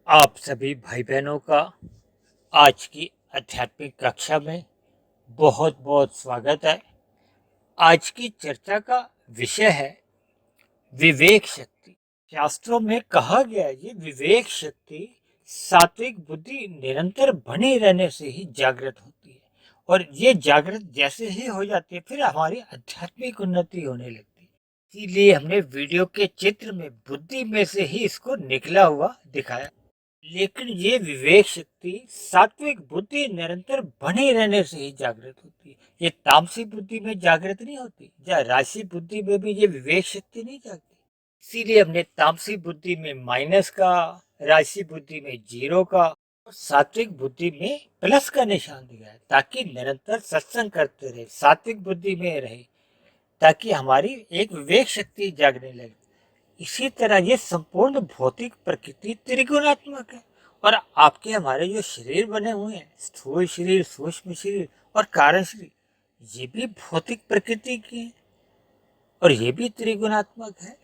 आप सभी भाई बहनों का आज की आध्यात्मिक कक्षा में बहुत बहुत स्वागत है। आज की चर्चा का विषय है विवेक शक्ति। शास्त्रों में कहा गया है ये विवेक शक्ति सात्विक बुद्धि निरंतर बने रहने से ही जागृत होती है, और ये जागृत जैसे ही हो जाती है फिर हमारी आध्यात्मिक उन्नति होने लगती है। इसीलिए हमने वीडियो के चित्र में बुद्धि में से ही इसको निकला हुआ दिखाया। लेकिन ये विवेक शक्ति सात्विक बुद्धि निरंतर बने रहने से ही जागृत होती है। ये तामसिक बुद्धि में जागृत नहीं होती, या राशि बुद्धि में भी ये विवेक शक्ति नहीं जागती। इसीलिए हमने तामसिक बुद्धि में माइनस का, राशि बुद्धि में जीरो का और सात्विक बुद्धि में प्लस का निशान दिया है, ताकि निरंतर सत्संग करते रहे, सात्विक बुद्धि में रहे, ताकि हमारी एक विवेक शक्ति जागने लगे। इसी तरह ये संपूर्ण भौतिक प्रकृति त्रिगुणात्मक है, और आपके हमारे जो शरीर बने हुए हैं, स्थूल शरीर, सूक्ष्म शरीर और कारण शरीर, ये भी भौतिक प्रकृति की है और ये भी त्रिगुणात्मक है।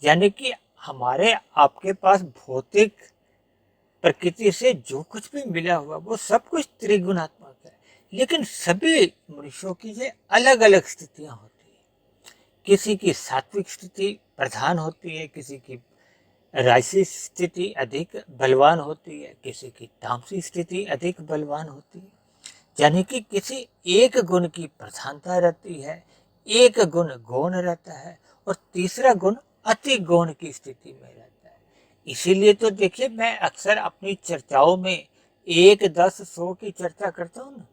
यानी कि हमारे आपके पास भौतिक प्रकृति से जो कुछ भी मिला हुआ वो सब कुछ त्रिगुणात्मक है। लेकिन सभी मनुष्यों की ये अलग अलग स्थितियां होती है। किसी की सात्विक स्थिति प्रधान होती है, किसी की राशि स्थिति अधिक बलवान होती है, किसी की तामसिक स्थिति अधिक बलवान होती है। यानी कि किसी एक गुण की प्रधानता रहती है, एक गुण गौण रहता है और तीसरा गुण अति गौण की स्थिति में रहता है। इसीलिए तो देखिए, मैं अक्सर अपनी चर्चाओं में 1, 10, 100 की चर्चा करता हूँ ना।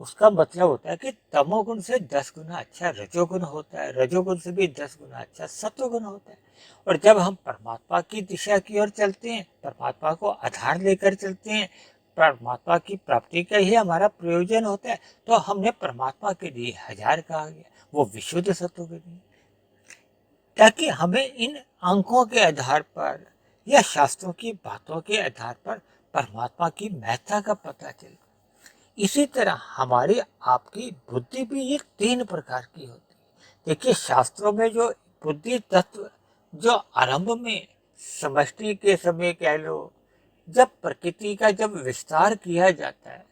उसका मतलब होता है कि तमोगुण से 10 गुना अच्छा रजोगुण होता है, रजोगुण से भी 10 गुना अच्छा सत्वगुण होता है। और जब हम परमात्मा की दिशा की ओर चलते हैं, परमात्मा को आधार लेकर चलते हैं, परमात्मा की प्राप्ति का ही हमारा प्रयोजन होता है, तो हमने परमात्मा के लिए 1000 कहा गया, वो विशुद्ध सत्वगुण है। ताकि हमें इन अंकों के आधार पर या शास्त्रों की बातों के आधार पर परमात्मा की महत्ता का पता चले। इसी तरह हमारी आपकी बुद्धि भी ये 3 प्रकार की होती है। देखिए, शास्त्रों में जो बुद्धि तत्व जो आरंभ में समष्टि के समय कह लो, जब प्रकृति का जब विस्तार किया जाता है,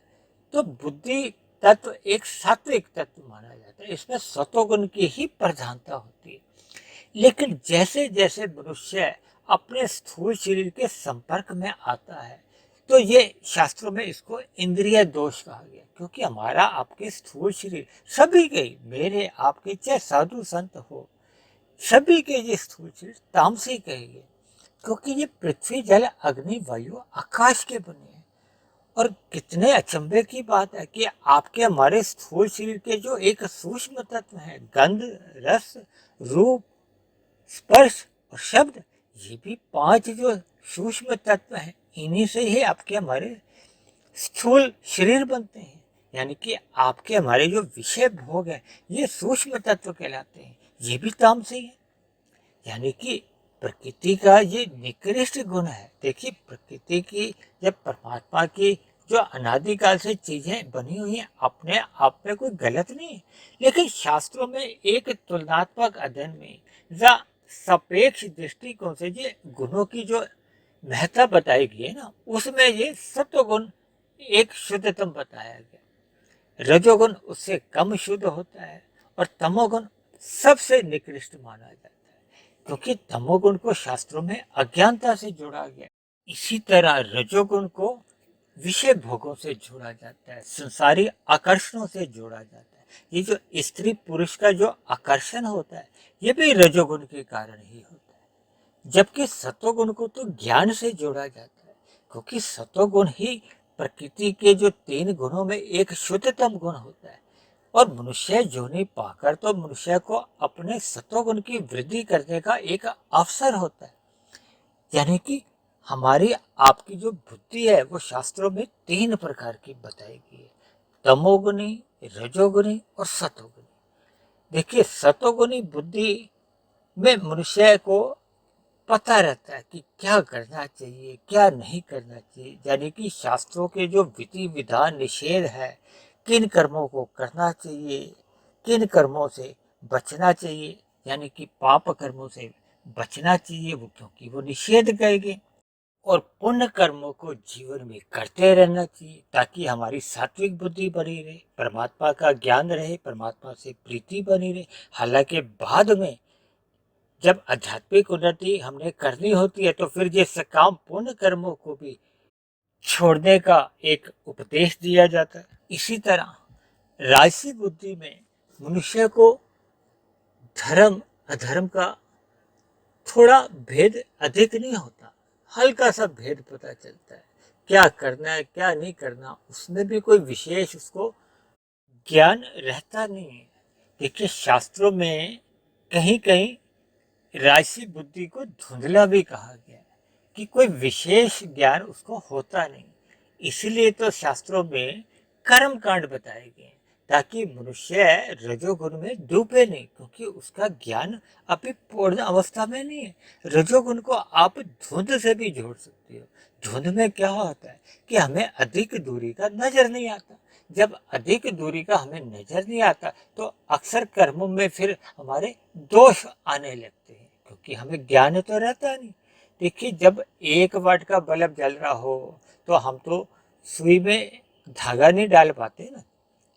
तो बुद्धि तत्व एक सात्विक तत्व माना जाता है, इसमें सत्वगुण की ही प्रधानता होती है। लेकिन जैसे जैसे मनुष्य अपने स्थूल शरीर के संपर्क में आता है, तो ये शास्त्रों में इसको इंद्रिय दोष कहा गया, क्योंकि हमारा आपके स्थूल शरीर सभी के, मेरे आपके चाहे साधु संत हो, सभी के ये स्थूल शरीर तामसिक कहेंगे, क्योंकि ये पृथ्वी जल अग्नि वायु आकाश के बने हैं। और कितने अचंभे की बात है कि आपके हमारे स्थूल शरीर के जो एक सूक्ष्म तत्व है, गंध, रस, रूप, स्पर्श और शब्द, ये भी 5 जो सूक्ष्म तत्व हैं, इन्हीं से ही आपके हमारे स्थूल शरीर बनते हैं। यानी कि आपके हमारे जो विषय भोग है, ये सूक्ष्म तत्व कहलाते हैं, ये भी तामसिक है। यानी कि प्रकृति का ये निकृष्ट गुण है। देखिए, प्रकृति की, जब परमात्मा की जो अनादिकाल से चीजें बनी हुई हैं, अपने आप में कोई गलत नहीं है, लेकिन शास्त्रों में एक तुलनात्मक अध्ययन में या सापेक्ष दृष्टिकोण से ये गुणों की जो महत्ता बताई गई है ना, उसमें ये सत्व गुण एक शुद्धतम बताया गया, रजोगुण उससे कम शुद्ध होता है और तमोगुण सबसे निकृष्ट माना जाता है, क्योंकि तमोगुण को शास्त्रों में अज्ञानता से जोड़ा गया। इसी तरह रजोगुण को विषय भोगों से जोड़ा जाता है, संसारी आकर्षणों से जोड़ा जाता है। ये जो स्त्री पुरुष का जो आकर्षण होता है, ये भी रजोगुण के कारण ही होता है। जबकि सत्वगुण को तो ज्ञान से जोड़ा जाता है, क्योंकि सत्वगुण ही प्रकृति के जो 3 गुणों में एक शुद्धतम गुण होता है। और मनुष्य योनि पाकर तो मनुष्य को अपने सत्वगुण की वृद्धि करने का एक अवसर होता है। यानी कि हमारी आपकी जो बुद्धि है वो शास्त्रों में 3 प्रकार की बताई गई है, तमोगुणी, रजोगुणी और सतोगुणी। देखिए, सतोगुणी बुद्धि में मनुष्य को पता रहता है कि क्या करना चाहिए, क्या नहीं करना चाहिए। यानी कि शास्त्रों के जो विधि विधान निषेध है, किन कर्मों को करना चाहिए, किन कर्मों से बचना चाहिए, यानी कि पाप कर्मों से बचना चाहिए वो, क्योंकि वो निषेध कहे गए। और पुण्य कर्मों को जीवन में करते रहना चाहिए ताकि हमारी सात्विक बुद्धि बनी रहे, परमात्मा का ज्ञान रहे, परमात्मा से प्रीति बनी रहे। हालांकि बाद में जब आध्यात्मिक उन्नति हमने करनी होती है तो फिर ये सकाम पुण्य कर्मों को भी छोड़ने का एक उपदेश दिया जाता है। इसी तरह राजसी बुद्धि में मनुष्य को धर्म अधर्म का थोड़ा भेद अधिक नहीं होता, हल्का सा भेद पता चलता है, क्या करना है क्या नहीं करना, उसमें भी कोई विशेष उसको ज्ञान रहता नहीं है। देखिए शास्त्रों में कहीं कहीं राजसी बुद्धि को धुंधला भी कहा गया है कि कोई विशेष ज्ञान उसको होता नहीं। इसलिए तो शास्त्रों में कर्म कांड बताए गए हैं ताकि मनुष्य रजोगुण में डूबे नहीं, क्योंकि उसका ज्ञान अभी पूर्ण अवस्था में नहीं है। रजोगुण को आप धुंध से भी जोड़ सकते हो। धुंध में क्या होता है कि हमें अधिक दूरी का नजर नहीं आता। जब अधिक दूरी का हमें नजर नहीं आता तो अक्सर कर्मों में फिर हमारे दोष आने लगते हैं, क्योंकि हमें ज्ञान तो रहता नहीं। देखिए जब 1 वाट का बल्ब जल रहा हो तो हम तो सुई में धागा नहीं डाल पाते ना।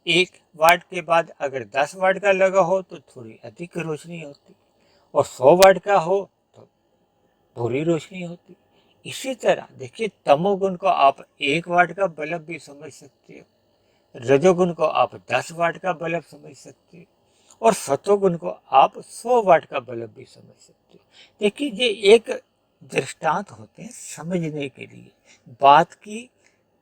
1 वाट के बाद अगर 10 वाट का लगा हो तो थोड़ी अधिक रोशनी होती, और 100 वाट का हो तो बुरी रोशनी होती। इसी तरह देखिए तमोगुण को आप 1 वाट का बल्ब भी समझ सकते हो, रजोगुण को आप 10 वाट का बल्ब समझ सकते हो, और सतोगुण को आप 100 वाट का बल्ब भी समझ सकते हो। देखिए ये एक दृष्टांत होते हैं समझने के लिए, बात की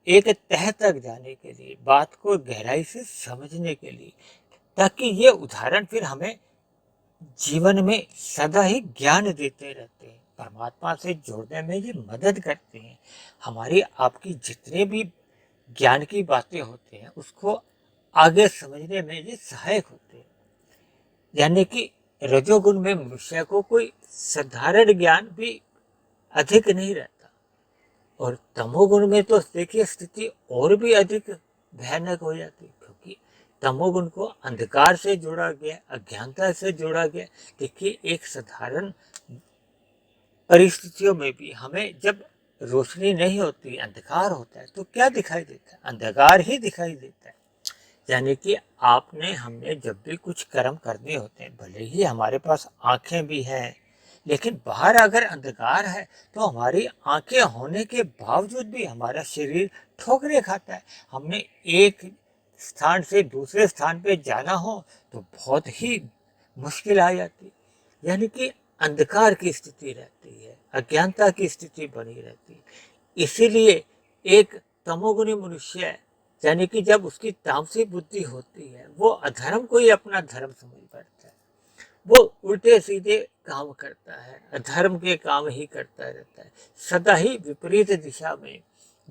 एक तह तक जाने के लिए, बात को गहराई से समझने के लिए, ताकि ये उदाहरण फिर हमें जीवन में सदा ही ज्ञान देते रहते हैं, परमात्मा से जोड़ने में ये मदद करते हैं। हमारी आपकी जितने भी ज्ञान की बातें होते हैं उसको आगे समझने में ये सहायक होते हैं। यानी कि रजोगुण में मनुष्य को कोई साधारण ज्ञान भी अधिक नहीं रहता, और तमोगुण में तो देखिए स्थिति और भी अधिक भयानक हो जाती है, क्योंकि तमोगुण को अंधकार से जोड़ा गया, अज्ञानता से जोड़ा गया। देखिए एक साधारण परिस्थितियों में भी हमें जब रोशनी नहीं होती, अंधकार होता है तो क्या दिखाई देता है? अंधकार ही दिखाई देता है। यानी कि आपने हमने जब भी कुछ कर्म करने होते हैं, भले ही हमारे पास आंखें भी हैं, लेकिन बाहर अगर अंधकार है तो हमारी आंखें होने के बावजूद भी हमारा शरीर ठोकरे खाता है। हमने एक स्थान से दूसरे स्थान पे जाना हो तो बहुत ही मुश्किल आ जाती है। यानी कि अंधकार की स्थिति रहती है, अज्ञानता की स्थिति बनी रहती है। इसीलिए एक तमोगुणी मनुष्य यानी कि जब उसकी तामसी बुद्धि होती है वो अधर्म को ही अपना धर्म समझ बैठता है, वो उल्टे सीधे काम करता है, अधर्म के काम ही करता रहता है, सदा ही विपरीत दिशा में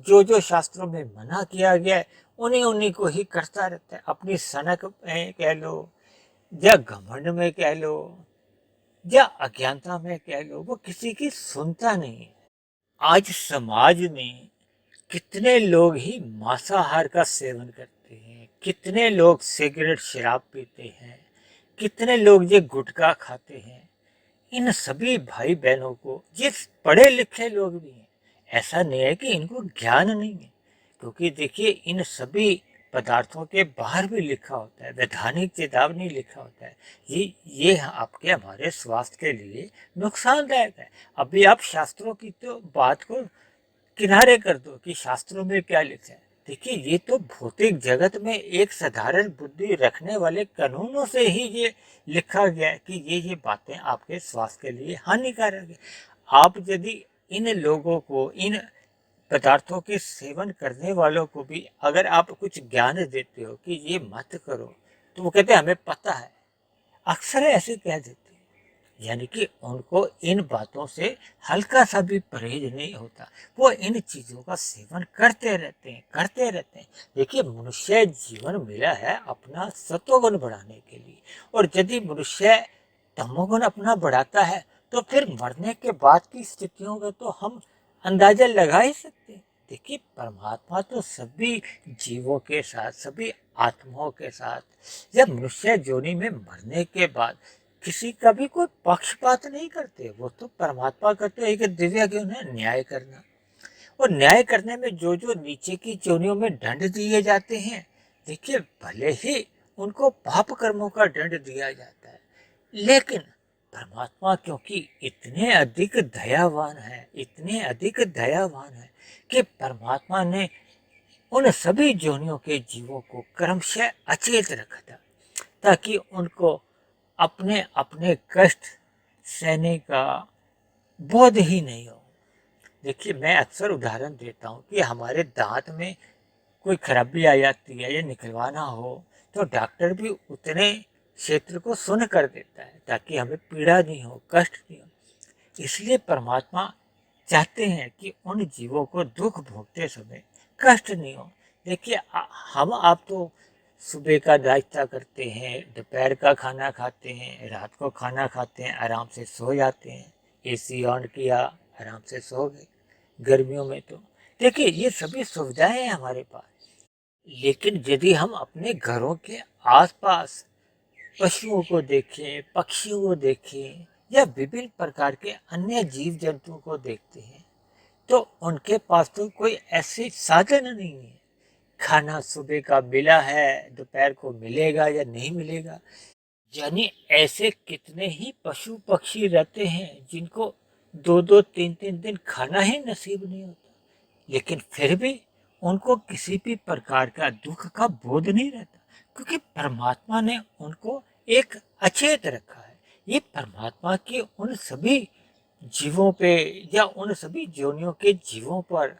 जो जो शास्त्रों में मना किया गया है उन्हीं उन्हीं को ही करता रहता है। अपनी सनक में कह लो या घमंड में कह लो या अज्ञानता में कह लो, वो किसी की सुनता नहीं है। आज समाज में कितने लोग ही मांसाहार का सेवन करते हैं, कितने लोग सिगरेट शराब पीते हैं, कितने लोग ये गुटखा खाते हैं। इन सभी भाई बहनों को ये पढ़े लिखे लोग भी हैं, ऐसा नहीं है कि इनको ज्ञान नहीं है, क्योंकि देखिए इन सभी पदार्थों के बाहर भी लिखा होता है, वैधानिक चेतावनी लिखा होता है, ये आपके हमारे स्वास्थ्य के लिए नुकसानदायक है। अभी आप शास्त्रों की तो बात को किनारे कर दो कि शास्त्रों में क्या लिखा है। देखिए ये तो भौतिक जगत में एक साधारण बुद्धि रखने वाले कानूनों से ही ये लिखा गया है कि ये बातें आपके स्वास्थ्य के लिए हानिकारक है। आप यदि इन लोगों को, इन पदार्थों के सेवन करने वालों को भी अगर आप कुछ ज्ञान देते हो कि ये मत करो, तो वो कहते हैं हमें पता है, अक्सर ऐसे कह देते हैं। यानी कि उनको इन बातों से हल्का सा भी परहेज नहीं होता, वो इन चीज़ों का सेवन करते रहते हैं, करते रहते हैं। देखिए मनुष्य जीवन मिला है अपना सत्वगुण बढ़ाने के लिए, और यदि मनुष्य तमोगुण अपना बढ़ाता है तो फिर मरने के बाद की स्थितियों का तो हम अंदाजा लगा ही सकते हैं। देखिए परमात्मा तो सभी जीवों के साथ, सभी आत्माओं के साथ, जब मनुष्य जोनि में मरने के बाद किसी का भी कोई पक्षपात नहीं करते, वो तो परमात्मा करते एक दिव्य क्यों है न्याय करना। और न्याय करने में जो जो नीचे की योनियों में दंड दिए जाते हैं, देखिए भले ही उनको पाप कर्मों का दंड दिया जाता है, लेकिन परमात्मा क्योंकि इतने अधिक दयावान है, इतने अधिक दयावान है कि परमात्मा ने उन सभी योनियों के जीवों को क्रमशः अचेत रखा था, ताकि उनको अपने अपने कष्ट सहने का बोध ही नहीं हो। देखिए, मैं अक्सर उदाहरण देता हूँ कि हमारे दांत में कोई खराबी आ जाती है या निकलवाना हो, तो डॉक्टर भी उतने क्षेत्र को सुन्न कर देता है ताकि हमें पीड़ा नहीं हो, कष्ट नहीं हो। इसलिए परमात्मा चाहते हैं कि उन जीवों को दुख भोगते समय कष्ट नहीं हो। देखिए, हम आप तो सुबह का नाश्ता करते हैं, दोपहर का खाना खाते हैं, रात को खाना खाते हैं, आराम से सो जाते हैं, एसी ऑन किया, आराम से सो गए। गर्मियों में तो देखिए ये सभी सुविधाएं हैं हमारे पास, लेकिन यदि हम अपने घरों के आसपास पशुओं को देखें, पक्षियों को देखें या विभिन्न प्रकार के अन्य जीव जंतुओं को देखते हैं, तो उनके पास तो कोई ऐसे साधन नहीं है। खाना सुबह का मिला है, दोपहर को मिलेगा या नहीं मिलेगा। यानी ऐसे कितने ही पशु पक्षी रहते हैं जिनको 2-2 3-3 दिन खाना ही नसीब नहीं होता, लेकिन फिर भी उनको किसी भी प्रकार का दुख का बोध नहीं रहता, क्योंकि परमात्मा ने उनको एक अचेत रखा है। ये परमात्मा के उन सभी जीवों पे या उन सभी योनियों के जीवों पर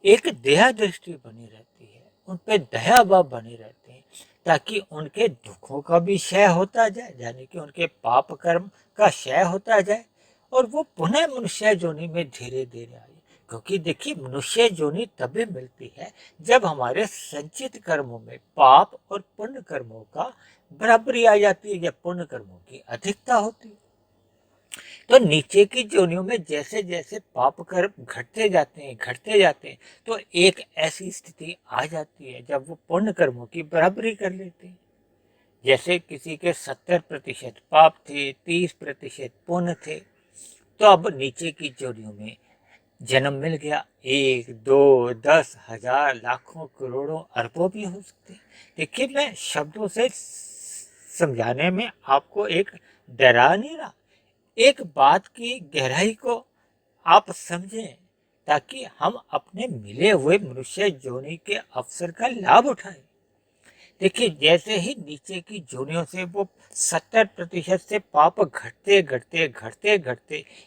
एक दया दृष्टि बनी रहती है, उन पे दया भाव बने रहते हैं, ताकि उनके दुखों का भी क्षय होता जाए, यानी कि उनके पाप कर्म का क्षय होता जाए और वो पुनः मनुष्य योनि में धीरे धीरे आए। क्योंकि देखिए, मनुष्य योनि तभी मिलती है जब हमारे संचित कर्मों में पाप और पुण्य कर्मों का बराबरी आ जाती है या पुण्य कर्मों की अधिकता होती है। तो नीचे की योनियों में जैसे जैसे पाप कर्म घटते जाते हैं, तो एक ऐसी स्थिति आ जाती है जब वो पुण्य कर्मों की बराबरी कर लेते हैं। जैसे किसी के 70% पाप थे, 30% पुण्य थे, तो अब नीचे की योनियों में जन्म मिल गया। 1, 2, 10, 1000, लाखों, करोड़ों, अरबों भी हो सकते हैं। देखिए, मैं शब्दों से समझाने में आपको एक डरा नहीं रहा, एक बात की गहराई को आप समझें, ताकि हम अपने मिले हुए मनुष्य योनि के अवसर का लाभ उठाएं। देखिए, जैसे ही नीचे की योनियों से वो 70% से पाप घटते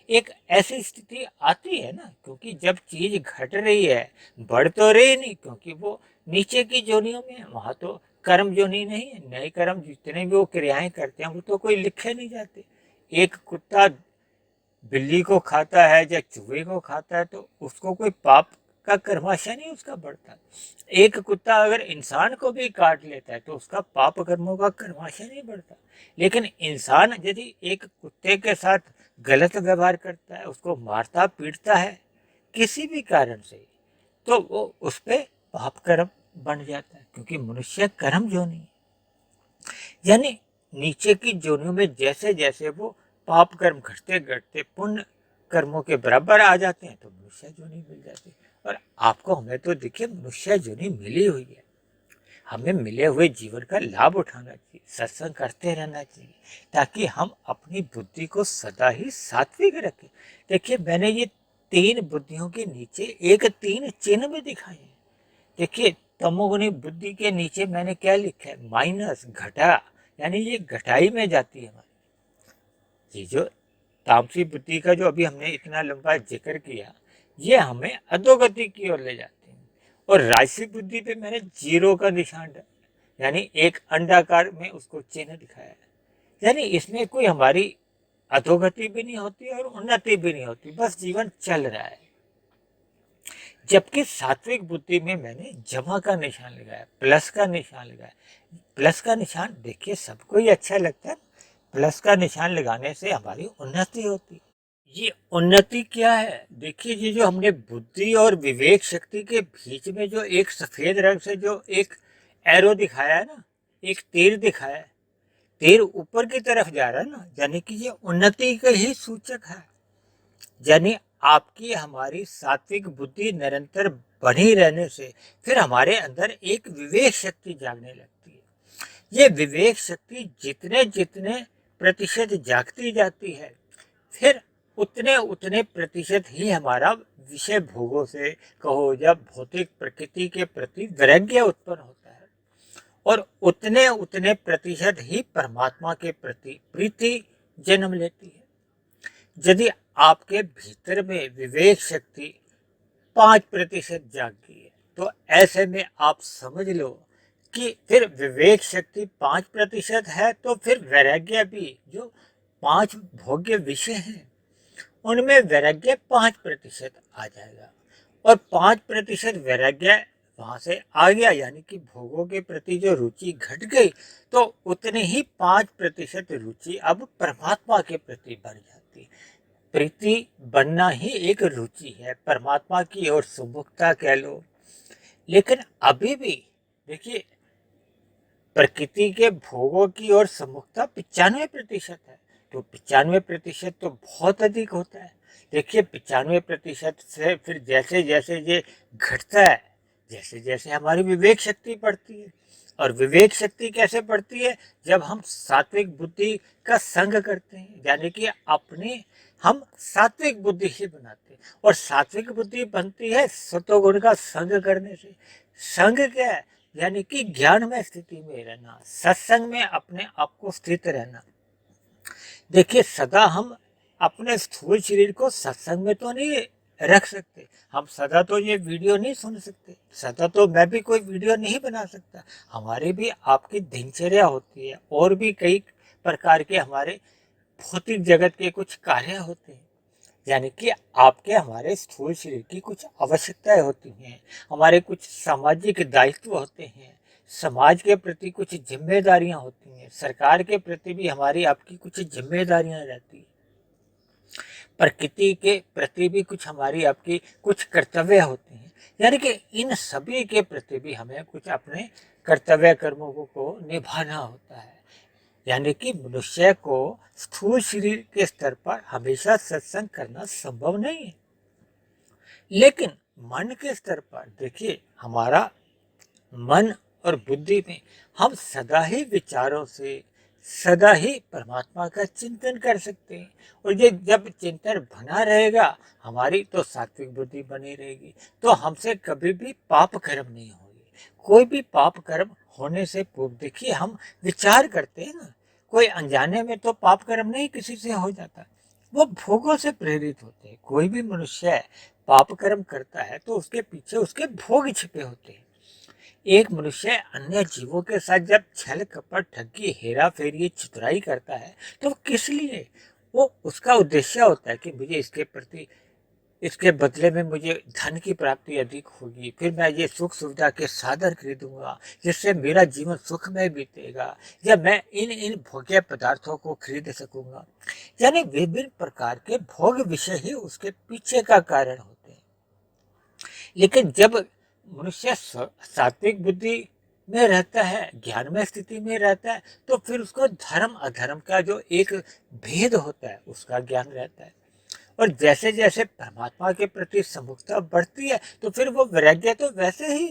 एक ऐसी स्थिति आती है ना, क्योंकि जब चीज घट रही है, बढ़ तो रही नहीं, क्योंकि वो नीचे की योनियों में है, वहां तो कर्म योनि नहीं है। नए कर्म जितने भी वो क्रियाएं करते हैं वो तो कोई लिखे नहीं जाते। एक कुत्ता बिल्ली को खाता है या चूहे को खाता है तो उसको कोई पाप का कर्माशय नहीं उसका बढ़ता। एक कुत्ता अगर इंसान को भी काट लेता है तो उसका पाप कर्मों का कर्माशय नहीं बढ़ता। लेकिन इंसान यदि एक कुत्ते के साथ गलत व्यवहार करता है, उसको मारता पीटता है किसी भी कारण से, तो वो उस पर पाप कर्म बन जाता है, क्योंकि मनुष्य कर्म योनि है। यानी नीचे की योनियों में जैसे जैसे वो पाप कर्म घटते पुण्य कर्मों के बराबर आ जाते हैं, तो मनुष्य योनि मिल जाती है। और आपको हमें तो देखिए मनुष्य योनि मिली हुई है, हमें मिले हुए जीवन का लाभ उठाना चाहिए, सत्संग करते रहना चाहिए, ताकि हम अपनी बुद्धि को सदा ही सात्विक रखें। देखिए, मैंने ये 3 बुद्धियों के नीचे एक 3 चिन्ह भी दिखाए हैं। देखिए, तमोगुणी बुद्धि के नीचे मैंने क्या लिखा है, माइनस, घटा, यानी ये घटाई में जाती है हमारी। ये जो तामसी बुद्धि का जो अभी हमने इतना लंबा जिक्र किया, ये हमें अधोगति की ओर ले जाती है। और राजसी बुद्धि पे मैंने 0 का निशान डाला, यानी एक अंडाकार में उसको चिन्ह दिखाया है। यानी इसमें कोई हमारी अधोगति भी नहीं होती और उन्नति भी नहीं होती, बस जीवन चल रहा है। जबकि सात्विक बुद्धि में मैंने जमा का निशान लगाया, प्लस का निशान लगाया। प्लस का निशान देखिए सबको ही अच्छा लगता है, प्लस का निशान लगाने से हमारी उन्नति होती है। ये उन्नति क्या है, देखिए ये जो हमने बुद्धि और विवेक शक्ति के बीच में जो एक सफेद रंग से जो एक एरो दिखाया है ना, एक तीर दिखाया है, तीर ऊपर की तरफ जा रहा है ना, यानी कि ये उन्नति का ही सूचक है। यानी आपकी हमारी सात्विक बुद्धि निरंतर बनी रहने से फिर हमारे अंदर एक विवेक शक्ति जागने लगती है। ये विवेक शक्ति जितने जितने प्रतिशत जागती जाती है, फिर उतने उतने प्रतिशत ही हमारा विषय भोगों से कहो या भौतिक प्रकृति के प्रति वैराग्य उत्पन्न होता है, और उतने उतने प्रतिशत ही परमात्मा के प्रति प्रीति जन्म लेती है। यदि आपके भीतर में विवेक शक्ति 5% जागती है, तो ऐसे में आप समझ लो कि फिर विवेक शक्ति 5% है, तो फिर वैराग्य भी जो 5 भोग्य विषय हैं उनमें वैराग्य 5% आ जाएगा, और 5% वैराग्य वहां से आ गया, यानी कि भोगों के प्रति जो रुचि घट गई, तो उतने ही 5% रुचि अब परमात्मा के प्रति बढ़ जाती। प्रीति बनना ही एक रुचि है, परमात्मा की ओर सुमुखता कह लो। लेकिन अभी भी देखिए, प्रकृति के भोगों की ओर सुमुखता 95% है, तो 95% तो बहुत अधिक होता है। देखिए 95% से फिर जैसे जैसे ये घटता है, जैसे जैसे हमारी विवेक शक्ति बढ़ती है, और विवेक शक्ति कैसे बढ़ती है, जब हम सात्विक बुद्धि का संग करते हैं, यानी कि अपने हम सात्विक बुद्धि ही बनाते हैं, और सात्विक बुद्धि बनती है सतोगुण का संग करने से। संग क्या है, यानी कि ज्ञान में स्थिति में रहना, सत्संग में अपने आप को स्थित रहना। देखिए सदा हम अपने स्थूल शरीर को सत्संग में तो नहीं रख सकते, हम सदा तो ये वीडियो नहीं सुन सकते, सदा तो मैं भी कोई वीडियो नहीं बना सकता, हमारी भी आपकी दिनचर्या होती है, और भी कई प्रकार के हमारे भौतिक जगत के कुछ कार्य होते हैं, यानी कि आपके हमारे स्थूल शरीर की कुछ आवश्यकताएं होती हैं, हमारे कुछ सामाजिक दायित्व होते हैं, समाज के प्रति कुछ जिम्मेदारियां होती हैं, सरकार के प्रति भी हमारी आपकी कुछ जिम्मेदारियां रहती हैं, प्रकृति के प्रति भी कुछ हमारी आपकी कुछ कर्तव्य होते हैं, यानी कि इन सभी के प्रति भी हमें कुछ अपने कर्तव्य कर्मों को निभाना होता है। यानी कि मनुष्य को स्थूल शरीर के स्तर पर हमेशा सत्संग करना संभव नहीं है, लेकिन मन के स्तर पर देखिए, हमारा मन और बुद्धि में हम सदा ही विचारों से सदा ही परमात्मा का चिंतन कर सकते हैं, और ये जब चिंतन बना रहेगा हमारी, तो सात्विक बुद्धि बनी रहेगी, तो हमसे कभी भी पाप कर्म नहीं होगी। कोई भी पाप कर्म होने से पूर्व देखिए हम विचार करते हैं ना, कोई अनजाने में तो पाप कर्म नहीं किसी से हो जाता, वो भोगों से प्रेरित होते हैं। कोई भी मनुष्य पाप कर्म करता है तो उसके पीछे उसके भोग छिपे होते हैं। एक मनुष्य अन्य जीवों के साथ जब छल कपट ठगी हेरा फेरी चतुराई करता है, तो किस लिए, वो उसका उद्देश्य होता है कि मुझे इसके प्रति, इसके बदले में मुझे धन की प्राप्ति अधिक होगी, फिर मैं ये सुख सुविधा के साधन खरीदूंगा जिससे मेरा जीवन सुखमय बीतेगा, या मैं इन इन भोग्य पदार्थों को खरीद सकूंगा। यानी विभिन्न प्रकार के भोग विषय ही उसके पीछे का कारण होते हैं। लेकिन जब मनुष्य सात्विक बुद्धि में रहता है, ज्ञान में स्थिति में रहता है, तो फिर उसको धर्म अधर्म का जो एक भेद होता है उसका ज्ञान रहता है, और जैसे जैसे परमात्मा के प्रति समुखता बढ़ती है, तो फिर वो वैराग्य तो वैसे ही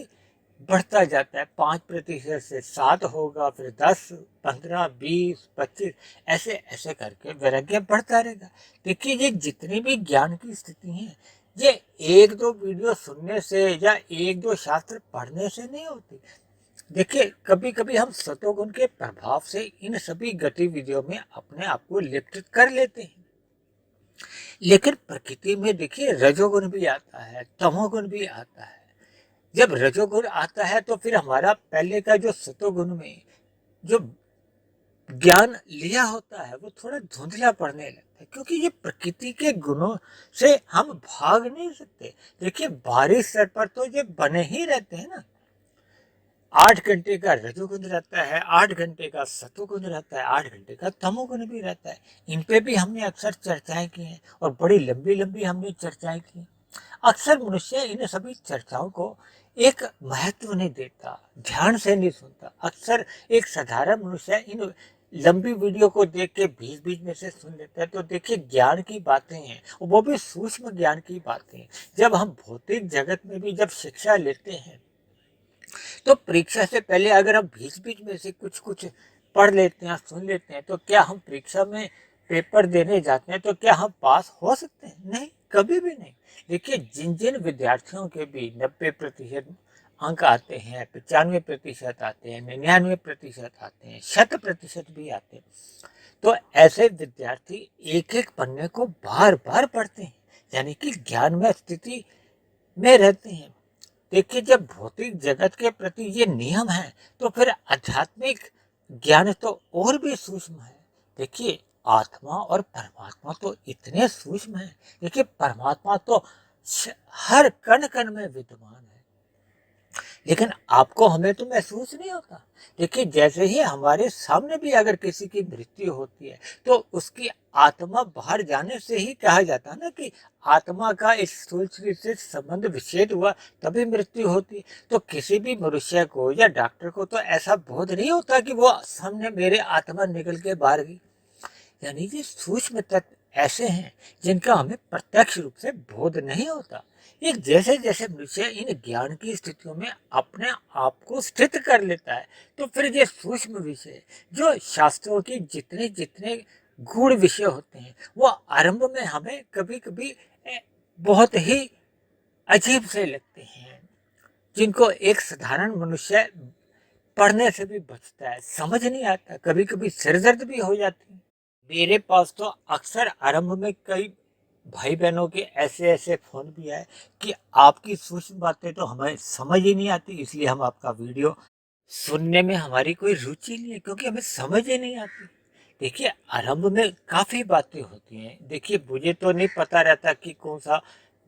बढ़ता जाता है। 5% से 7 होगा, फिर 10, 15, 20, 25, ऐसे ऐसे करके वैराग्य बढ़ता रहेगा। देखिए ये जितनी भी ज्ञान की स्थिति है, ये एक दो वीडियो सुनने से या एक दो शास्त्र पढ़ने से नहीं होती। देखिए कभी कभी हम सतोगुण के प्रभाव से इन सभी गतिविधियों में अपने आप को लिप्त कर लेते हैं, लेकिन प्रकृति में देखिए रजोगुण भी आता है, तमोगुण भी आता है। जब रजोगुण आता है तो फिर हमारा पहले का जो सतोगुण में जो ज्ञान लिया होता है वो थोड़ा धुंधला पड़ने लगता है, क्योंकि ये प्रकृति के गुणों से हम भाग नहीं सकते। देखिए बारिश सर पर तो ये बने ही रहते हैं ना, 8 घंटे का रजोगुण रहता है, 8 घंटे का सतोगुण रहता है, 8 घंटे का तमोगुण भी रहता है। इन पे भी हमने अक्सर चर्चाएं की हैं, और बड़ी लंबी लंबी हमने चर्चाएं की। अक्सर मनुष्य इन सभी चर्चाओं को एक महत्व नहीं देता, ध्यान से नहीं सुनता। अक्सर एक साधारण मनुष्य इन लंबी वीडियो को देख के बीच बीच में से सुन लेते हैं, तो देखिए ज्ञान की बातें हैं, वो भी सूक्ष्म ज्ञान की बातें हैं। जब हम भौतिक जगत में भी जब शिक्षा लेते हैं, तो परीक्षा से पहले अगर हम बीच बीच में से कुछ कुछ पढ़ लेते हैं, सुन लेते हैं, तो क्या हम परीक्षा में पेपर देने जाते हैं तो क्या हम पास हो सकते हैं? नहीं, कभी भी नहीं। देखिए, जिन जिन विद्यार्थियों के भी 90% अंक आते हैं, 95% आते हैं, 99% आते हैं, 100% भी आते हैं, तो ऐसे विद्यार्थी एक एक पन्ने को बार बार पढ़ते हैं, यानी कि ज्ञान में स्थिति में रहते हैं। देखिए, जब भौतिक जगत के प्रति ये नियम है, तो फिर आध्यात्मिक ज्ञान तो और भी सूक्ष्म है। देखिए, आत्मा और परमात्मा तो इतने सूक्ष्म है। देखिए, परमात्मा तो हर कण कण में विद्यमान है, लेकिन आपको हमें तो महसूस नहीं होता। देखिए, जैसे ही हमारे सामने भी अगर किसी की मृत्यु होती है, तो उसकी आत्मा बाहर जाने से ही कहा जाता है ना कि आत्मा का इस स्थूल शरीर से संबंध विच्छेद हुआ, तभी मृत्यु होती। तो किसी भी मनुष्य को या डॉक्टर को तो ऐसा बोध नहीं होता कि वो सामने मेरे आत्मा निकल के बाहर गई। यानी कि सूक्ष्म तत्व ऐसे हैं जिनका हमें प्रत्यक्ष रूप से बोध नहीं होता। ये जैसे जैसे मनुष्य इन ज्ञान की स्थितियों में अपने आप को स्थित कर लेता है, तो फिर ये सूक्ष्म विषय जो शास्त्रों के जितने जितने गूढ़ विषय होते हैं, वो आरंभ में हमें कभी कभी बहुत ही अजीब से लगते हैं, जिनको एक साधारण मनुष्य पढ़ने से भी बचता है, समझ नहीं आता, कभी कभी सिरदर्द भी हो जाती है। मेरे पास तो अक्सर आरंभ में कई भाई बहनों के ऐसे ऐसे फोन भी आए कि आपकी सूक्ष्म बातें तो हमें समझ ही नहीं आती, इसलिए हम आपका वीडियो सुनने में हमारी कोई रुचि नहीं है, क्योंकि हमें समझ ही नहीं आती। देखिए, आरंभ में काफ़ी बातें होती हैं। देखिए, मुझे तो नहीं पता रहता कि कौन सा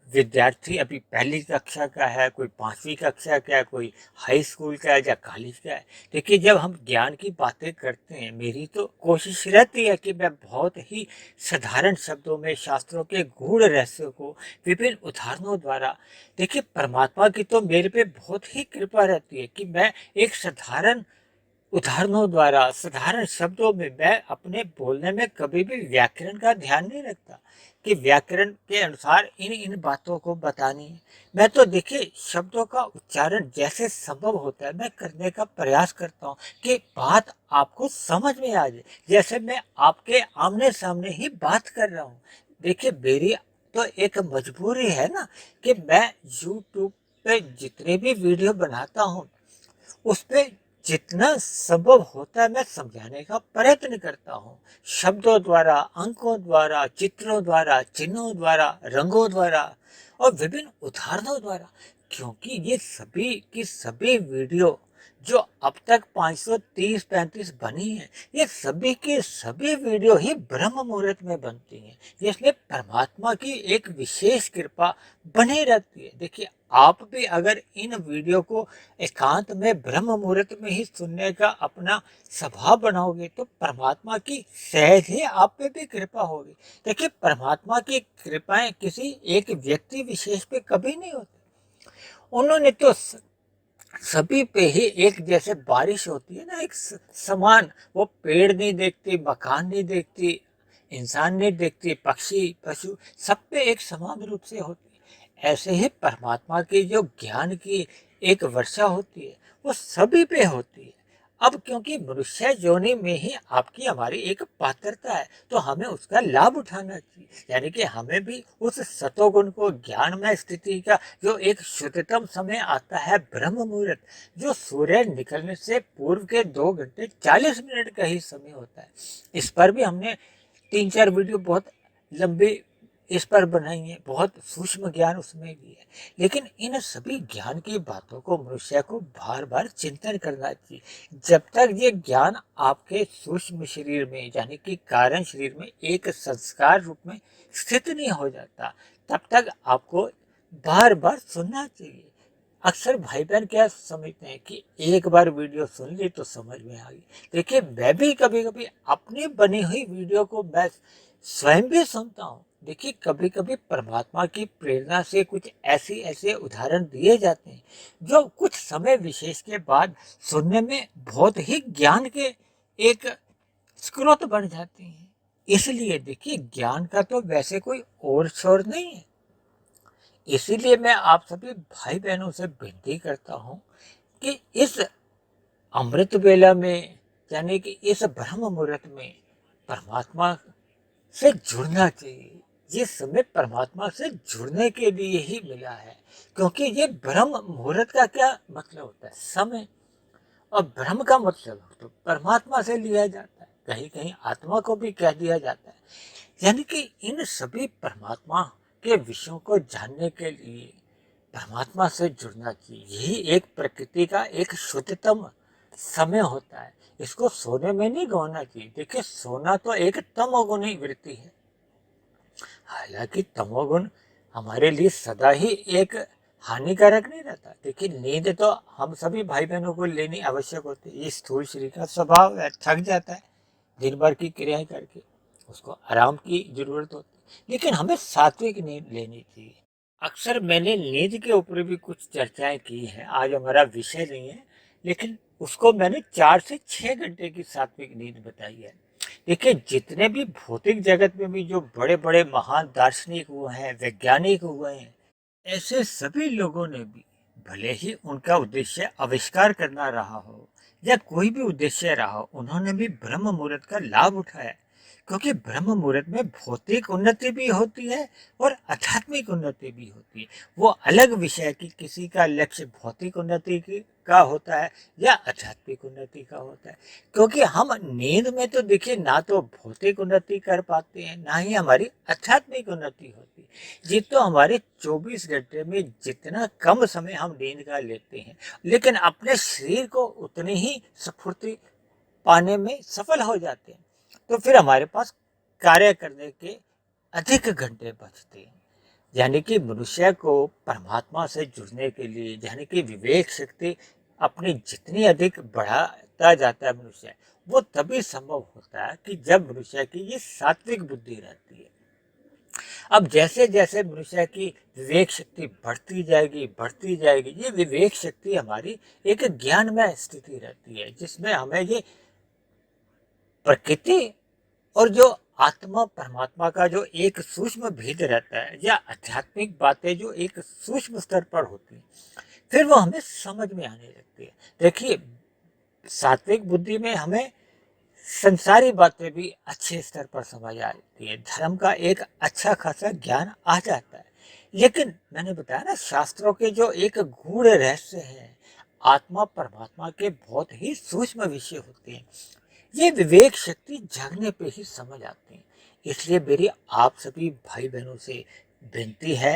विद्यार्थी अभी पहली कक्षा का है, कोई 5वीं कक्षा का है, कोई हाई स्कूल का है या कॉलेज का है। देखिए, जब हम ज्ञान की बातें करते हैं, मेरी तो कोशिश रहती है कि मैं बहुत ही साधारण शब्दों में शास्त्रों के गूढ़ रहस्यों को विभिन्न उदाहरणों द्वारा, देखिए, परमात्मा की तो मेरे पे बहुत ही कृपा रहती है कि मैं एक साधारण उदाहरणों द्वारा, साधारण शब्दों में मैं अपने बोलने में कभी भी व्याकरण का ध्यान नहीं रखता कि व्याकरण के अनुसार इन इन बातों को बतानी है। मैं तो देखिए, शब्दों का उच्चारण जैसे संभव होता है मैं करने का प्रयास करता हूँ कि बात आपको समझ में आ जाए, जैसे मैं आपके आमने सामने ही बात कर रहा हूँ। देखिए, मेरी तो एक मजबूरी है ना कि मैं यूट्यूब पे जितने भी वीडियो बनाता हूँ, उस पे जितना संभव होता है मैं समझाने का प्रयत्न करता हूँ, शब्दों द्वारा, अंकों द्वारा, चित्रों द्वारा, चिन्हों द्वारा, रंगों द्वारा और विभिन्न उदाहरणों द्वारा, क्योंकि ये सभी की सभी वीडियो जो अब तक 530-35 बनी है, ये सभी के सभी वीडियो ही ब्रह्म मुहूर्त में बनती हैं, जिसमें परमात्मा की एक विशेष कृपा बनी रहती है। देखिए, आप भी अगर इन वीडियो को एकांत में ब्रह्म मुहूर्त में ही सुनने का अपना स्वभाव बनाओगे, तो परमात्मा की सहज ही आप पे भी कृपा होगी। देखिए, परमात्मा की कृपाएं किसी एक व्यक्ति विशेष पे कभी नहीं होती। उन्होंने तो सभी पे ही एक जैसे बारिश होती है ना, एक समान, वो पेड़ नहीं देखती, मकान नहीं देखती, इंसान नहीं देखती, पक्षी पशु सब पे एक समान रूप से होती है। ऐसे ही परमात्मा की जो ज्ञान की एक वर्षा होती है, वो सभी पे होती है। अब क्योंकि मनुष्य योनि में ही आपकी हमारी एक पात्रता है, तो हमें उसका लाभ उठाना चाहिए। यानी कि हमें भी उस सतोगुण को, ज्ञानमय स्थिति का जो एक शुद्धतम समय आता है ब्रह्म मुहूर्त, जो सूर्य निकलने से पूर्व के 2 घंटे 40 मिनट का ही समय होता है, इस पर भी हमने 3-4 वीडियो बहुत लंबी इस पर बनाई है, बहुत सूक्ष्म ज्ञान उसमें भी है। लेकिन इन सभी ज्ञान की बातों को मनुष्य को बार बार चिंतन करना चाहिए। जब तक ये ज्ञान आपके सूक्ष्म शरीर में, यानी कि कारण शरीर में एक संस्कार रूप में स्थित नहीं हो जाता, तब तक आपको बार बार सुनना चाहिए। अक्सर भाई बहन क्या समझते हैं कि एक बार वीडियो सुन ली तो समझ में आ गई। देखिए, मैं भी कभी कभी अपनी बनी हुई वीडियो को मैं स्वयं भी सुनता हूँ। देखिए, कभी कभी परमात्मा की प्रेरणा से कुछ ऐसे ऐसे उदाहरण दिए जाते हैं जो कुछ समय विशेष के बाद सुनने में बहुत ही ज्ञान के एक स्रोत बढ़ जाती हैं। इसलिए देखिए, ज्ञान का तो वैसे कोई और छोर नहीं है। इसीलिए मैं आप सभी भाई बहनों से विनती करता हूँ कि इस अमृत वेला में, यानी कि इस ब्रह्म मुहूर्त में परमात्मा से जुड़ना चाहिए। ये समय परमात्मा से जुड़ने के लिए ही मिला है, क्योंकि ये ब्रह्म मुहूर्त का क्या मतलब होता है? समय। और ब्रह्म का मतलब तो परमात्मा से लिया जाता है, कहीं कहीं आत्मा को भी कह दिया जाता है। यानी कि इन सभी परमात्मा के विषयों को जानने के लिए परमात्मा से जुड़ना चाहिए। यही एक प्रकृति का एक शुद्धतम समय होता है। इसको सोने में नहीं गंवाना चाहिए। देखिए, सोना तो एक तमोगुणी वृत्ति है। हालांकि तमोगुण हमारे लिए सदा ही एक हानिकारक नहीं रहता। देखिए, नींद तो हम सभी भाई बहनों को लेनी आवश्यक होती है। ये स्थूल शरीर का स्वभाव है, थक जाता है दिन भर की क्रियाएं करके, उसको आराम की जरूरत होती है। लेकिन हमें सात्विक नींद लेनी चाहिए। अक्सर मैंने नींद के ऊपर भी कुछ चर्चाएं की हैं। आज हमारा विषय नहीं है, लेकिन उसको मैंने 4 से 6 घंटे की सात्विक नींद बताई है। देखिए, जितने भी भौतिक जगत में भी जो बड़े बड़े महान दार्शनिक हुए हैं, वैज्ञानिक हुए हैं, ऐसे सभी लोगों ने भी, भले ही उनका उद्देश्य आविष्कार करना रहा हो या कोई भी उद्देश्य रहा हो, उन्होंने भी ब्रह्म मुहूर्त का लाभ उठाया। क्योंकि ब्रह्म मुहूर्त में भौतिक उन्नति भी होती है और आध्यात्मिक उन्नति भी होती है। वो अलग विषय है कि किसी का लक्ष्य भौतिक उन्नति का होता है या आध्यात्मिक उन्नति का होता है। क्योंकि हम नींद में तो देखिए, ना तो भौतिक उन्नति कर पाते हैं, ना ही हमारी आध्यात्मिक उन्नति होती है। ये तो हमारे 24 घंटे में जितना कम समय हम नींद का लेते हैं, लेकिन अपने शरीर को उतनी ही स्फूर्ति पाने में सफल हो जाते हैं। तो फिर हमारे पास कार्य करने के अधिक घंटे बचते हैं। यानी कि मनुष्य को परमात्मा से जुड़ने के लिए, यानी कि विवेक शक्ति अपनी जितनी अधिक बढ़ाता जाता है मनुष्य, वो तभी संभव होता है कि जब मनुष्य की ये सात्विक बुद्धि रहती है। अब जैसे जैसे मनुष्य की विवेक शक्ति बढ़ती जाएगी, ये विवेक शक्ति हमारी एक ज्ञानमय स्थिति रहती है, जिसमें हमें ये प्रकृति और जो आत्मा परमात्मा का जो एक सूक्ष्म भेद रहता है, या आध्यात्मिक बातें जो एक सूक्ष्म स्तर पर होती है, फिर वो हमें समझ में आने लगती है। देखिए, सात्विक बुद्धि में हमें संसारी बातें भी अच्छे स्तर पर समझ आती है, धर्म का एक अच्छा खासा ज्ञान आ जाता है। लेकिन मैंने बताया ना, शास्त्रों के जो एक गूढ़ रहस्य है, आत्मा परमात्मा के बहुत ही सूक्ष्म विषय होते हैं, ये विवेक शक्ति जागने पे ही समझ आते हैं। इसलिए मेरी आप सभी भाई बहनों से विनती है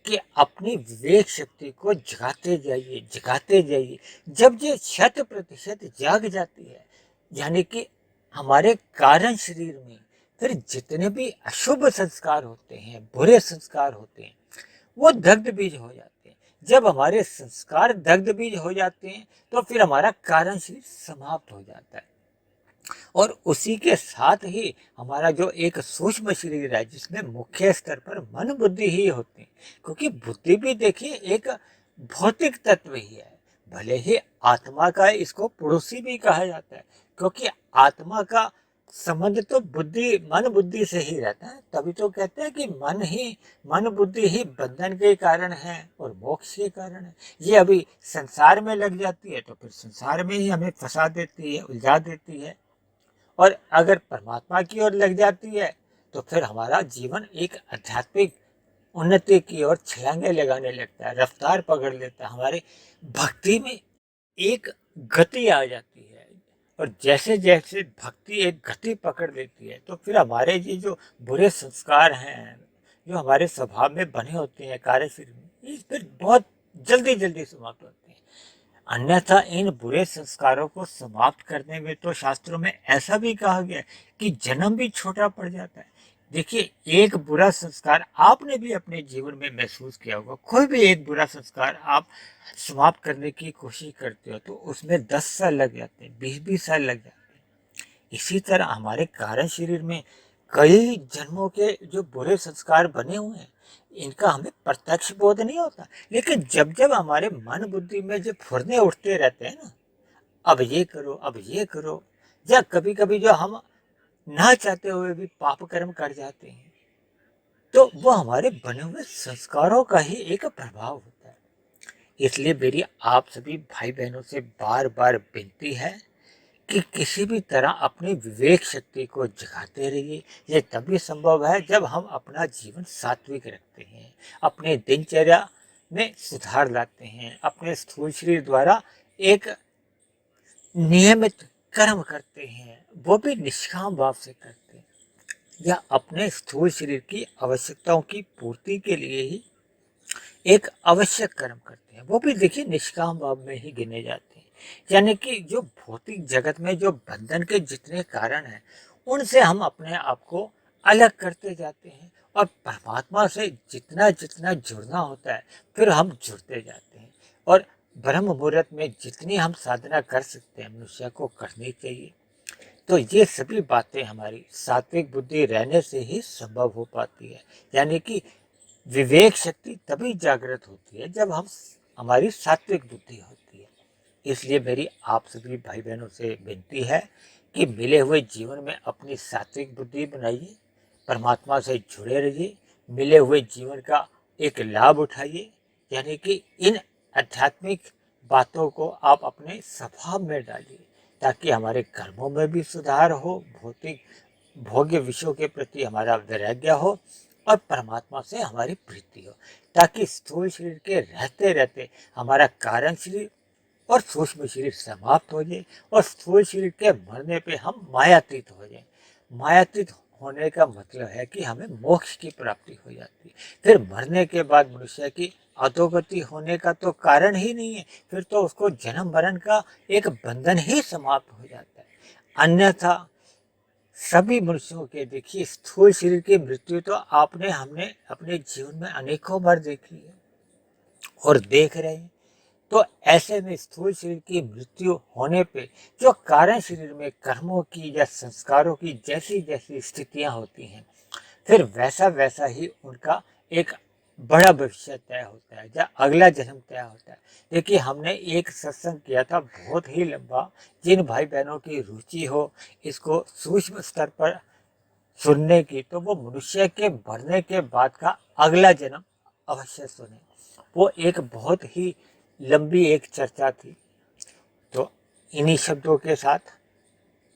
कि अपनी विवेक शक्ति को जगाते जाइए। जब ये 100% जाग जाती है, यानी कि हमारे कारण शरीर में फिर जितने भी अशुभ संस्कार होते हैं, बुरे संस्कार होते हैं, वो दग्ध बीज हो जाते हैं। जब हमारे संस्कार दग्ध बीज हो जाते हैं, तो फिर हमारा कारण शरीर समाप्त हो जाता है। और उसी के साथ ही हमारा जो एक सूक्ष्म शरीर है, जिसमें मुख्य स्तर पर मन बुद्धि ही होती है, क्योंकि बुद्धि भी देखिए एक भौतिक तत्व ही है। भले ही आत्मा का इसको पड़ोसी भी कहा जाता है, क्योंकि आत्मा का संबंध तो मन बुद्धि से ही रहता है। तभी तो कहते हैं कि मन बुद्धि ही बंधन के कारण है और मोक्ष के कारण है। ये अभी संसार में लग जाती है, तो फिर संसार में ही हमें फंसा देती है, उलझा देती है। और अगर परमात्मा की ओर लग जाती है, तो फिर हमारा जीवन एक आध्यात्मिक उन्नति की ओर छलांगे लगाने लगता है, रफ्तार पकड़ लेता है। हमारे भक्ति में एक गति आ जाती है, और जैसे जैसे भक्ति एक गति पकड़ लेती है, तो फिर हमारे ये जो बुरे संस्कार हैं, जो हमारे स्वभाव में बने होते हैं कार्यशील में, ये फिर बहुत जल्दी जल्दी समाप्त होते हैं। अन्यथा इन बुरे संस्कारों को समाप्त करने में तो शास्त्रों में ऐसा भी कहा गया है कि जन्म भी छोटा पड़ जाता है। देखिए, एक बुरा संस्कार आपने भी अपने जीवन में महसूस किया होगा। कोई भी एक बुरा संस्कार आप समाप्त करने की कोशिश करते हो, तो उसमें 10 साल लग जाते हैं, 20-20 साल लग जाते हैं। इसी तरह हमारे कारण शरीर में कई जन्मों के जो बुरे संस्कार बने हुए हैं, इनका हमें प्रत्यक्ष बोध नहीं होता। लेकिन जब जब हमारे मन बुद्धि में जो फुरने उठते रहते हैं ना, अब ये करो, अब ये करो, या कभी कभी जो हम ना चाहते हुए भी पाप कर्म कर जाते हैं, तो वो हमारे बने हुए संस्कारों का ही एक प्रभाव होता है। इसलिए मेरी आप सभी भाई बहनों से बार बार विनती है कि किसी भी तरह अपनी विवेक शक्ति को जगाते रहिए। ये तभी संभव है जब हम अपना जीवन सात्विक रखते हैं, अपने दिनचर्या में सुधार लाते हैं, अपने स्थूल शरीर द्वारा एक नियमित कर्म करते हैं, वो भी निष्काम भाव से करते हैं, या अपने स्थूल शरीर की आवश्यकताओं की पूर्ति के लिए ही एक आवश्यक कर्म करते हैं, वो भी देखिए निष्काम भाव में ही गिने जाते हैं। यानी कि जो भौतिक जगत में जो बंधन के जितने कारण हैं, उनसे हम अपने आप को अलग करते जाते हैं, और परमात्मा से जितना जितना जुड़ना होता है फिर हम जुड़ते जाते हैं। और ब्रह्म मुहूर्त में जितनी हम साधना कर सकते हैं मनुष्य को करनी चाहिए। तो ये सभी बातें हमारी सात्विक बुद्धि रहने से ही संभव हो पाती है। यानी कि विवेक शक्ति तभी जागृत होती है जब हम हमारी सात्विक बुद्धि होती है। इसलिए मेरी आप सभी भाई बहनों से विनती है कि मिले हुए जीवन में अपनी सात्विक बुद्धि बनाइए, परमात्मा से जुड़े रहिए, मिले हुए जीवन का एक लाभ उठाइए। यानी कि इन आध्यात्मिक बातों को आप अपने स्वभाव में डालिए, ताकि हमारे कर्मों में भी सुधार हो, भौतिक भोग्य विषयों के प्रति हमारा वैराग्य हो, और परमात्मा से हमारी प्रीति हो, ताकि स्थूल शरीर के रहते रहते हमारा कारण शरीर और सूक्ष्म शरीर समाप्त हो जाए, और स्थूल शरीर के मरने पे हम मायातीत हो जाए। मायातीत होने का मतलब है कि हमें मोक्ष की प्राप्ति हो जाती है। फिर मरने के बाद मनुष्य की अधोगति होने का तो कारण ही नहीं है, फिर तो उसको जन्म मरण का एक बंधन ही समाप्त हो जाता है। अन्यथा सभी मनुष्यों के देखिए स्थूल शरीर की मृत्यु तो आपने हमने अपने जीवन में अनेकों बार देखी है और देख रहे हैं। तो ऐसे में स्थूल शरीर की मृत्यु होने पे जो कारण शरीर में कर्मों की या संस्कारों की जैसी जैसी स्थितियां होती हैं, फिर वैसा वैसा ही उनका एक बड़ा भविष्य तय होता है, या अगला जन्म तय होता है। देखिए हमने एक सत्संग किया था बहुत ही लंबा। जिन भाई बहनों की रुचि हो इसको सूक्ष्म स्तर पर सुनने की, तो वो मनुष्य के मरने के बाद का अगला जन्म अवश्य सुने। वो एक बहुत ही लंबी एक चर्चा थी। तो इन्हीं शब्दों के साथ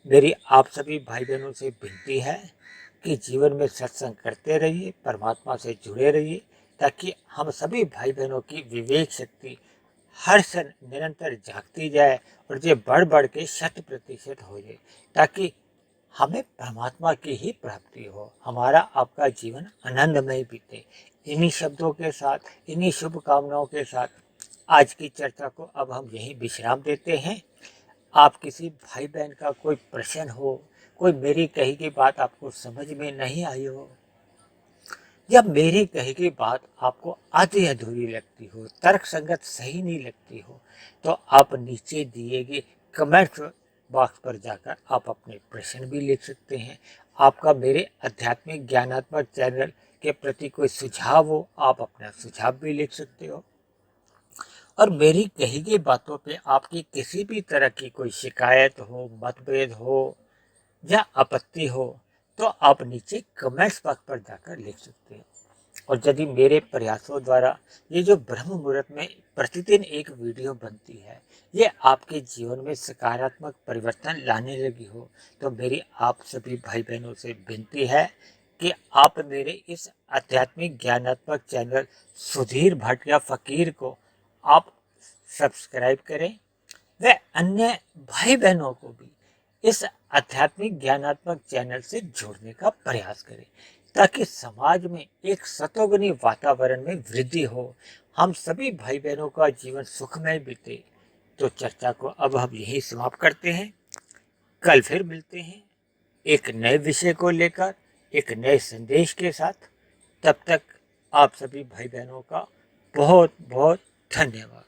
मेरी आप सभी भाई बहनों से विनती है कि जीवन में सत्संग करते रहिए, परमात्मा से जुड़े रहिए, ताकि हम सभी भाई बहनों की विवेक शक्ति हर क्षण निरंतर जागती जाए, और ये बढ़ बढ़ के 100% हो जाए, ताकि हमें परमात्मा की ही प्राप्ति हो, हमारा आपका जीवन आनंदमय बीते। इन्हीं शब्दों के साथ, इन्हीं शुभकामनाओं के साथ आज की चर्चा को अब हम यहीं विश्राम देते हैं। आप किसी भाई बहन का कोई प्रश्न हो, कोई मेरी कही की बात आपको समझ में नहीं आई हो, या मेरी कही की बात आपको आधी अधूरी लगती हो, तर्क संगत सही नहीं लगती हो, तो आप नीचे दिए गए कमेंट बॉक्स पर जाकर आप अपने प्रश्न भी लिख सकते हैं। आपका मेरे आध्यात्मिक ज्ञानात्मक चैनल के प्रति कोई सुझाव हो, आप अपना सुझाव भी लिख सकते हो। और मेरी कही गई बातों पे आपकी किसी भी तरह की कोई शिकायत हो, मतभेद हो या आपत्ति हो, तो आप नीचे कमेंट्स बॉक्स पर जाकर लिख सकते हैं। और यदि मेरे प्रयासों द्वारा ये जो ब्रह्म मुहूर्त में प्रतिदिन एक वीडियो बनती है, ये आपके जीवन में सकारात्मक परिवर्तन लाने लगी हो, तो मेरी आप सभी भाई बहनों से विनती है कि आप मेरे इस आध्यात्मिक ज्ञानात्मक चैनल सुधीर भाटिया फकीर को आप सब्सक्राइब करें, व अन्य भाई बहनों को भी इस आध्यात्मिक ज्ञानात्मक चैनल से जोड़ने का प्रयास करें, ताकि समाज में एक सतोगुनी वातावरण में वृद्धि हो, हम सभी भाई बहनों का जीवन सुखमय बीते। तो चर्चा को अब हम यही समाप्त करते हैं। कल फिर मिलते हैं एक नए विषय को लेकर, एक नए संदेश के साथ। तब तक आप सभी भाई बहनों का बहुत बहुत धन्यवाद।